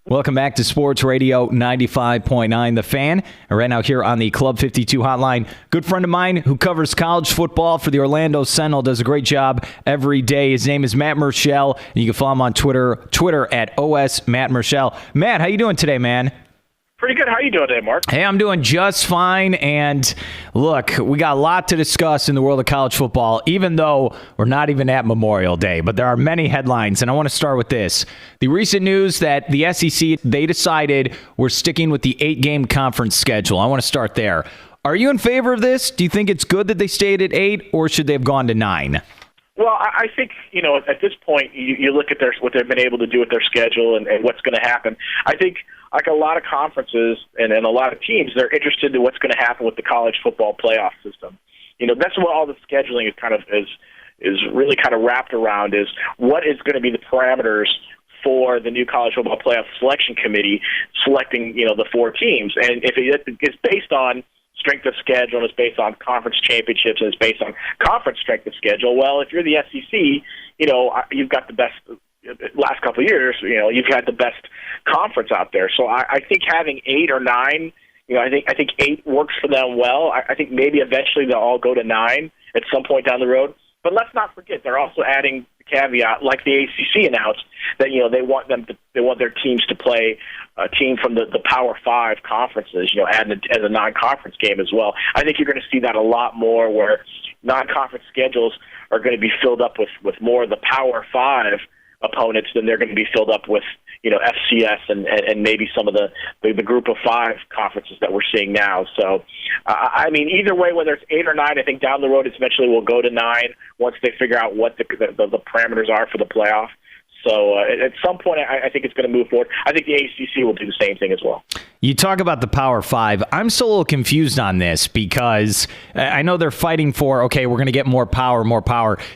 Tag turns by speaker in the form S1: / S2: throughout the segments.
S1: Welcome back to Sports Radio 95.9 The Fan. And right now here on the Club 52 hotline, good friend of mine who covers college football for the Orlando Sentinel, does a great job every day. His name is Matt Murschel, and you can follow him on Twitter at OS Matt Murschel. Matt, how you doing today, man?
S2: Pretty good. How are you doing today, Mark?
S1: Hey, I'm doing just fine. And look, we got a lot to discuss in the world of college football, even though we're not even at Memorial Day. But there are many headlines, and I want to start with this. The recent news that the SEC, they decided we're sticking with the 8-game conference schedule. I want to start there. Are you in favor of this? Do you think it's good that they stayed at 8, or should they have gone to 9?
S2: Well, I think, at this point, you look at what they've been able to do with their schedule and what's going to happen. I think, like a lot of conferences and a lot of teams, they're interested in what's going to happen with the college football playoff system. That's what all the scheduling is really kind of wrapped around, is what is going to be the parameters for the new college football playoff selection committee selecting, the 4 teams. And if it's based on strength of schedule, and it's based on conference championships, and it's based on conference strength of schedule, well, if you're the SEC, you've got the best. Last couple of years, you've had the best conference out there. So I think having 8 or 9, I think 8 works for them well. I think maybe eventually they'll all go to 9 at some point down the road. But let's not forget, they're also adding the caveat, like the ACC announced, that they want their teams to play a team from the Power 5 conferences, add as a non-conference game as well. I think you're going to see that a lot more, where non-conference schedules are going to be filled up with more of the Power 5 opponents than they're going to be filled up with, FCS and maybe some of the group of 5 conferences that we're seeing now. So, either way, whether it's 8 or 9, I think down the road eventually we'll go to 9 once they figure out what the parameters are for the playoff. So at some point, I think it's going to move forward. I think the ACC will do the same thing as well.
S1: You talk about the Power 5. I'm still a little confused on this because I know they're fighting for, okay, we're going to get more power.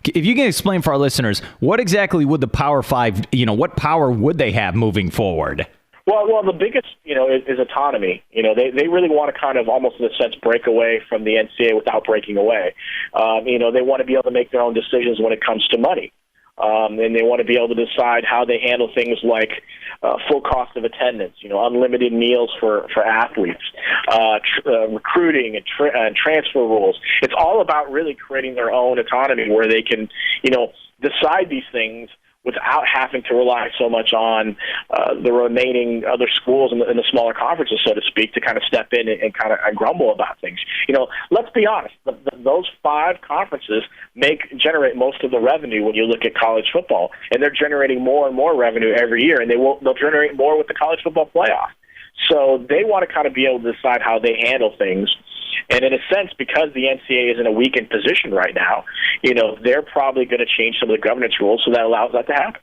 S1: If you can explain for our listeners, what exactly would the Power 5, what power would they have moving forward?
S2: Well, the biggest, is autonomy. They really want to kind of almost in a sense break away from the NCAA without breaking away. They want to be able to make their own decisions when it comes to money. And they want to be able to decide how they handle things like full cost of attendance, unlimited meals for athletes, recruiting and transfer rules. It's all about really creating their own autonomy where they can, decide these things without having to rely so much on the remaining other schools in the smaller conferences, so to speak, to kind of step in and kind of grumble about things. Let's be honest. Those 5 conferences generate most of the revenue when you look at college football, and they're generating more and more revenue every year, and they'll generate more with the college football playoff. So they want to kind of be able to decide how they handle things. And in a sense, because the NCAA is in a weakened position right now, they're probably going to change some of the governance rules so that allows that to happen.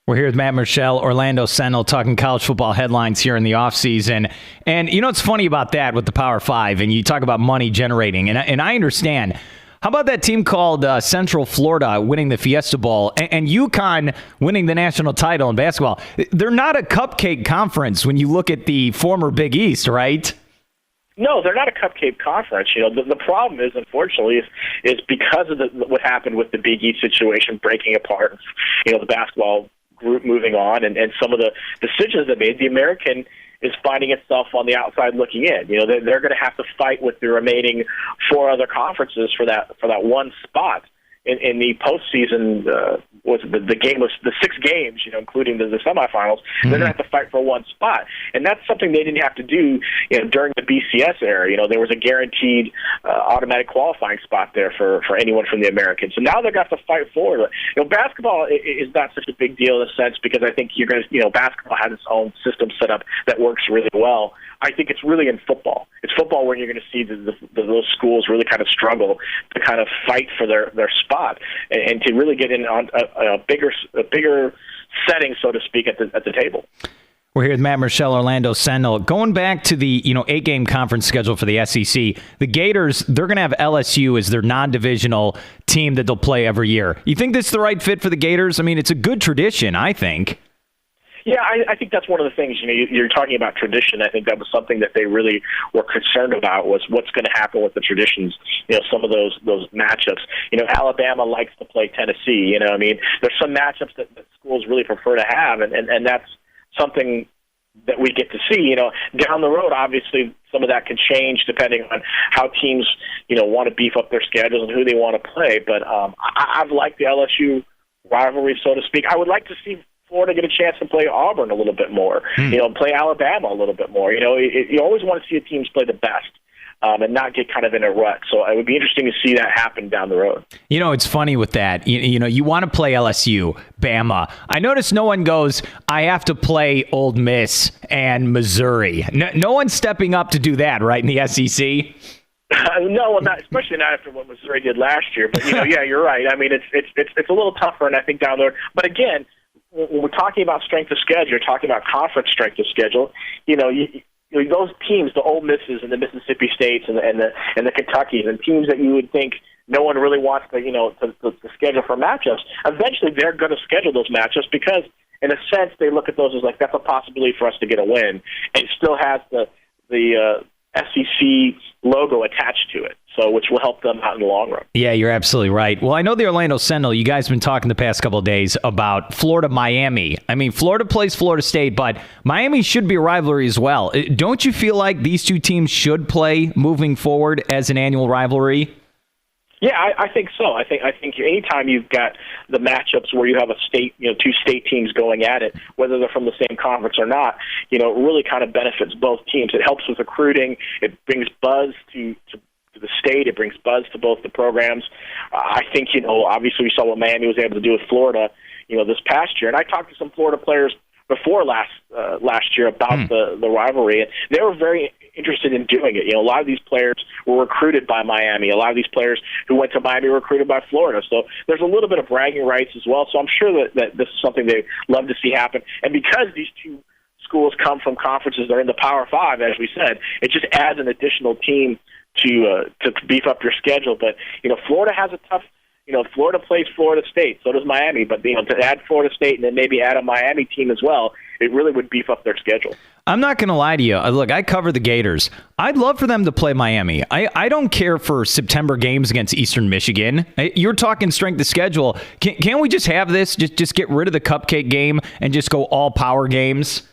S1: We're here with Matt Murschel, Orlando Sentinel, talking college football headlines here in the offseason. And what's funny about that with the Power 5, and you talk about money generating, and I understand. How about that team called Central Florida winning the Fiesta Bowl and UConn winning the national title in basketball? They're not a cupcake conference when you look at the former Big East, right?
S2: No, they're not a cupcake conference. The problem is, unfortunately, is because of what happened with the Big East situation breaking apart, the basketball group moving on, and some of the decisions they made, the American is finding itself on the outside looking in. They're going to have to fight with the remaining 4 other conferences for that one spot in the postseason. Was the game was the 6 games, including the semifinals. They're going to have to fight for one spot, and that's something they didn't have to do during the BCS era. There was a guaranteed automatic qualifying spot there for anyone from the Americans. So now they're going to have to fight for it. Basketball is not such a big deal in a sense because I think you're going to basketball has its own system set up that works really well. I think it's really in football. It's football where you're going to see those schools really kind of struggle to kind of fight for their spot and to really get in on a bigger setting, so to speak, at the table.
S1: We're here with Matt Murschel, Orlando Sentinel. Going back to the 8-game conference schedule for the SEC, the Gators, they're going to have LSU as their non-divisional team that they'll play every year. You think this is the right fit for the Gators? I mean, it's a good tradition, I think.
S2: Yeah, I think that's one of the things. You're talking about tradition. I think that was something that they really were concerned about was what's going to happen with the traditions. Some of those matchups. Alabama likes to play Tennessee. There's some matchups that schools really prefer to have, and that's something that we get to see. Down the road, obviously, some of that can change depending on how teams, want to beef up their schedules and who they want to play. But I've liked the LSU rivalry, so to speak. I would like to see Florida get a chance to play Auburn a little bit more, play Alabama a little bit more. You always want to see the teams play the best. And not get kind of in a rut. So it would be interesting to see that happen down the road.
S1: It's funny with that. You want to play LSU, Bama. I notice no one goes, I have to play Ole Miss and Missouri. No one's stepping up to do that, right, in the SEC?
S2: No, especially not after what Missouri did last year. But, yeah, you're right. I mean, it's a little tougher, and I think down the road. But, again, when we're talking about strength of schedule, you're talking about conference strength of schedule, those teams, the Ole Misses and the Mississippi States and the Kentuckys, and teams that you would think no one really wants to schedule for matchups, eventually they're going to schedule those matchups because, in a sense, they look at those as like that's a possibility for us to get a win, and it still has the SEC logo attached to it, so which will help them out in the long run.
S1: Yeah, you're absolutely right. Well, I know the Orlando Sentinel, you guys have been talking the past couple of days about Florida-Miami. I mean, Florida plays Florida State, but Miami should be a rivalry as well. Don't you feel like these two teams should play moving forward as an annual rivalry?
S2: Yeah, I think so. I think anytime you've got the matchups where you have a state, two state teams going at it, whether they're from the same conference or not, it really kind of benefits both teams. It helps with recruiting. It brings buzz to the state. It brings buzz to both the programs. I think, obviously we saw what Miami was able to do with Florida, this past year. And I talked to some Florida players before last year about the rivalry, and they were very interested in doing it. A lot of these players were recruited by Miami. A lot of these players who went to Miami were recruited by Florida. So there's a little bit of bragging rights as well. So I'm sure that this is something they love to see happen. And because these two schools come from conferences that are in the Power Five, as we said, it just adds an additional team to beef up your schedule. But Florida has a tough. Florida plays Florida State, so does Miami. But to add Florida State and then maybe add a Miami team as well, it really would beef up their schedule.
S1: I'm not going to lie to you. Look, I cover the Gators. I'd love for them to play Miami. I don't care for September games against Eastern Michigan. You're talking strength of schedule. Can't we just have this? Just get rid of the cupcake game and just go all power games?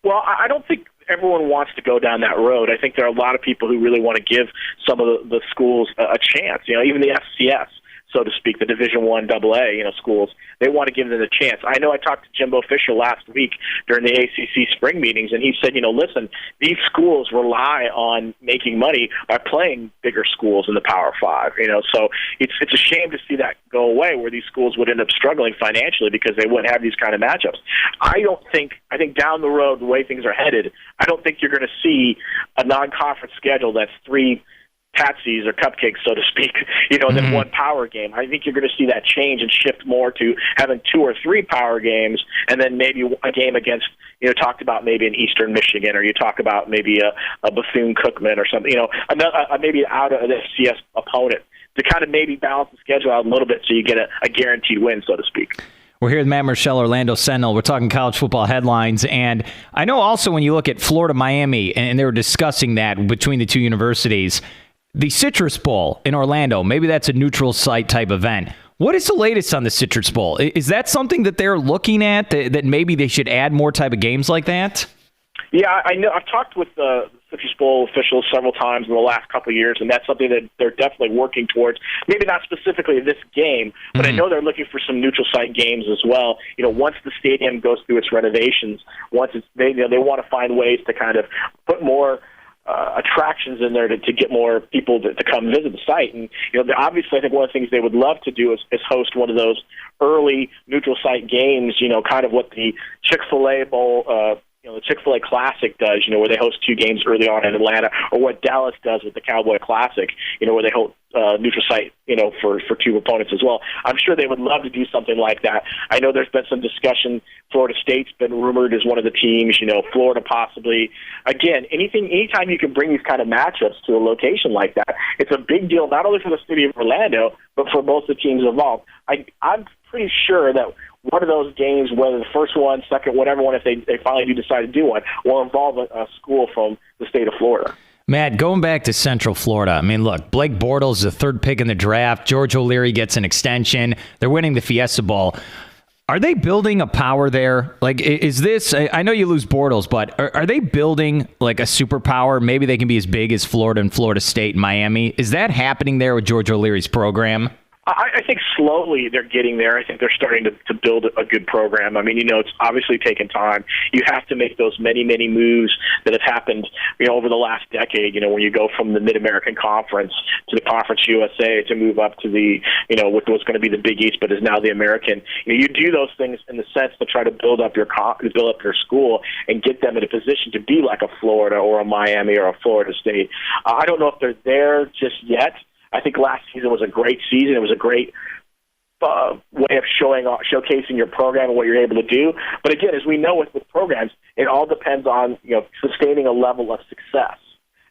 S2: Well, I don't think everyone wants to go down that road. I think there are a lot of people who really want to give some of the schools a chance. Even the FCS, so to speak, the Division I AA, schools, they want to give them a chance. I know I talked to Jimbo Fisher last week during the ACC spring meetings, and he said, listen, these schools rely on making money by playing bigger schools in the Power Five, so it's a shame to see that go away where these schools would end up struggling financially because they wouldn't have these kind of matchups. I think down the road, the way things are headed, I don't think you're going to see a non-conference schedule that's three patsies or cupcakes, so to speak, than one power game. I think you're going to see that change and shift more to having 2 or 3 power games and then maybe a game against, talked about maybe an Eastern Michigan, or you talk about maybe a Bethune-Cookman or something, maybe out of an FCS opponent to kind of maybe balance the schedule out a little bit so you get a guaranteed win, so to speak.
S1: We're here with Matt Murschel, Orlando Sentinel. We're talking college football headlines. And I know also when you look at Florida-Miami, and they were discussing that between the two universities, the Citrus Bowl in Orlando, maybe that's a neutral site type event. What is the latest on the Citrus Bowl? Is that something that they're looking at, that maybe they should add more type of games like that?
S2: Yeah, I know. I've talked with the Citrus Bowl officials several times in the last couple of years, and that's something that they're definitely working towards. Maybe not specifically this game, but I know they're looking for some neutral site games as well. Once the stadium goes through its renovations, they want to find ways to kind of put more attractions in there to get more people to come visit the site. And, obviously I think one of the things they would love to do is host one of those early neutral site games, kind of what the Chick-fil-A Bowl, the Chick-fil-A Classic does, where they host 2 games early on in Atlanta, or what Dallas does with the Cowboy Classic, where they host neutral site, for 2 opponents as well. I'm sure they would love to do something like that. I know there's been some discussion. Florida State's been rumored as one of the teams, Florida possibly. Again, anytime you can bring these kind of matchups to a location like that, it's a big deal, not only for the city of Orlando, but for both the teams involved. I'm pretty sure that one of those games, whether the first one, second, whatever one, if they finally do decide to do one, will involve a school from the state of Florida.
S1: Matt, going back to Central Florida, I mean, look, Blake Bortles is the 3rd pick in the draft. George O'Leary gets an extension. They're winning the Fiesta Bowl. Are they building a power there? Like, is this, I know you lose Bortles, but are they building like a superpower? Maybe they can be as big as Florida and Florida State and Miami. Is that happening there with George O'Leary's program?
S2: I think slowly they're getting there. I think they're starting to build a good program. I mean, it's obviously taken time. You have to make those many, many moves that have happened, over the last decade, when you go from the Mid-American Conference to the Conference USA to move up to the, what was going to be the Big East, but is now the American. You do those things in the sense to try to build up your school and get them in a position to be like a Florida or a Miami or a Florida State. I don't know if they're there just yet. I think last season was a great season. It was a great way of showcasing your program and what you're able to do. But again, as we know with programs, it all depends on sustaining a level of success.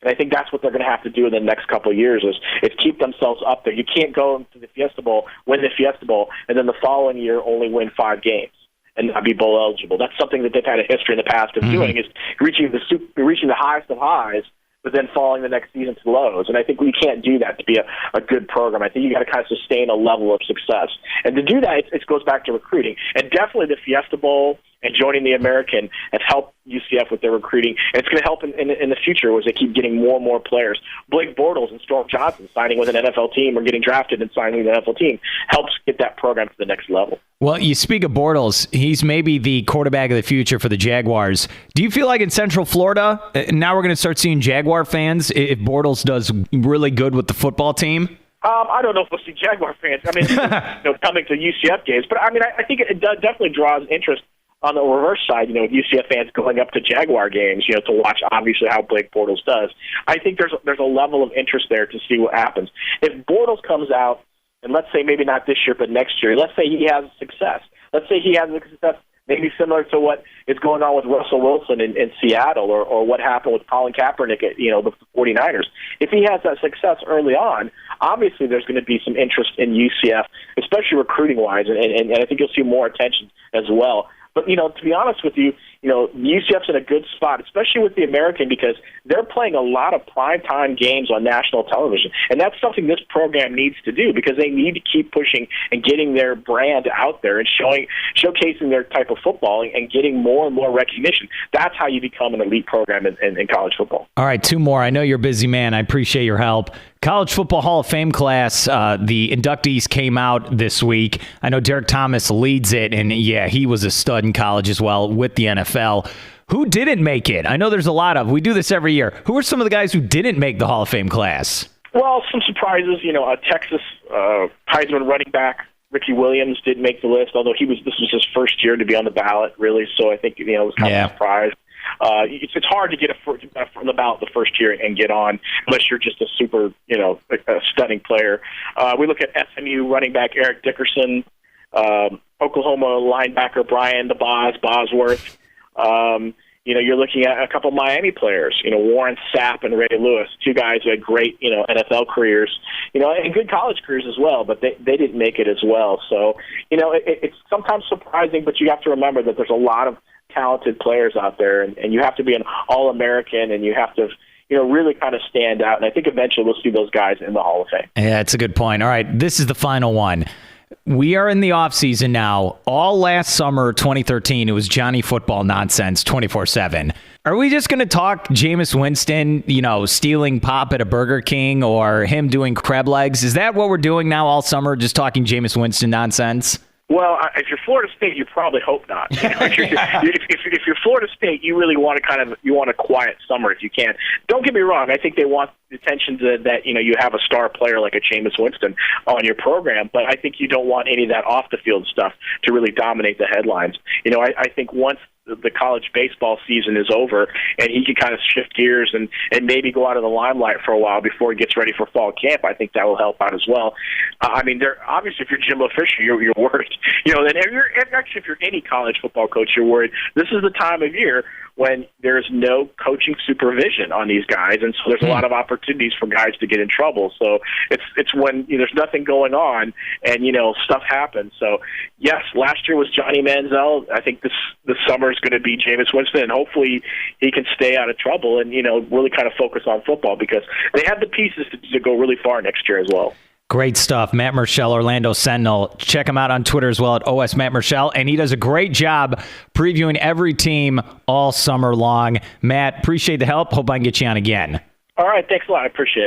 S2: And I think that's what they're going to have to do in the next couple of years is keep themselves up there. You can't go to the Fiesta Bowl, win the Fiesta Bowl, and then the following year only win 5 games and not be bowl eligible. That's something that they've had a history in the past of doing, is reaching the highest of highs, but then falling the next season to lows. And I think we can't do that to be a good program. I think you got to kind of sustain a level of success. And to do that, it goes back to recruiting. And definitely the Fiesta Bowl and joining the American have helped UCF with their recruiting. And it's going to help in the future as they keep getting more and more players. Blake Bortles and Storm Johnson signing with an NFL team or getting drafted and signing with an NFL team helps get that program to the next level.
S1: Well, you speak of Bortles. He's maybe the quarterback of the future for the Jaguars. Do you feel like in Central Florida, now we're going to start seeing Jaguar fans if Bortles does really good with the football team?
S2: I don't know if we'll see Jaguar fans. I mean, coming to UCF games. But, I mean, I think it definitely draws interest on the reverse side, UCF fans going up to Jaguar games, to watch obviously how Blake Bortles does. I think there's a level of interest there to see what happens. If Bortles comes out, and let's say maybe not this year but next year, let's say he has success. Let's say he has success maybe similar to what is going on with Russell Wilson in Seattle or what happened with Colin Kaepernick at the 49ers. If he has that success early on, obviously there's going to be some interest in UCF, especially recruiting-wise, and I think you'll see more attention as well. But, to be honest with you, UCF's in a good spot, especially with the American, because they're playing a lot of primetime games on national television. And that's something this program needs to do because they need to keep pushing and getting their brand out there and showcasing their type of football and getting more and more recognition. That's how you become an elite program in college football.
S1: All right, 2 more. I know you're a busy man. I appreciate your help. College Football Hall of Fame class, the inductees came out this week. I know Derek Thomas leads it, and yeah, he was a stud in college as well with the NFL. Who didn't make it? I know there's a lot of. We do this every year. Who are some of the guys who didn't make the Hall of Fame class?
S2: Well, some surprises. A Texas Heisman running back, Ricky Williams, didn't make the list, although this was his first year to be on the ballot, really. So I think it was kind of a surprise. It's hard to get from the ballot the first year and get on unless you're just a super, a stunning player. We look at SMU running back Eric Dickerson, Oklahoma linebacker Brian Bosworth. You're looking at a couple Miami players, Warren Sapp and Ray Lewis, 2 guys who had great, NFL careers, and good college careers as well, but they didn't make it as well. So, it's sometimes surprising, but you have to remember that there's a lot of talented players out there, and you have to be an All-American, and you have to, really kind of stand out. And I think eventually we'll see those guys in the Hall of Fame.
S1: Yeah, it's a good point. All right, this is the final one. We are in the offseason now. All last summer, 2013, it was Johnny Football nonsense 24/7. Are we just going to talk Jameis Winston, stealing pop at a Burger King or him doing crab legs? Is that what we're doing now all summer, just talking Jameis Winston nonsense?
S2: Well, if you're Florida State, you probably hope not. If you're Florida State, you really want a quiet summer if you can. Don't get me wrong. I think they want the attention that you have a star player like a Jameis Winston on your program, but I think you don't want any of that off the field stuff to really dominate the headlines. I think once the college baseball season is over and he can kind of shift gears and maybe go out of the limelight for a while before he gets ready for fall camp, I think that will help out as well. Obviously, if you're Jimbo Fisher, you're worried. And if you're any college football coach, you're worried. This is the time of year when there's no coaching supervision on these guys, and so there's a lot of opportunities for guys to get in trouble. So it's when there's nothing going on and stuff happens. So yes, last year was Johnny Manziel. I think this summer is going to be Jameis Winston, and hopefully he can stay out of trouble and really kind of focus on football because they have the pieces to go really far next year as well.
S1: Great stuff. Matt Murschel, Orlando Sentinel. Check him out on Twitter as well at OS Matt Murschel. And he does a great job previewing every team all summer long. Matt, appreciate the help. Hope I can get you on again.
S2: All right. Thanks a lot. I appreciate it.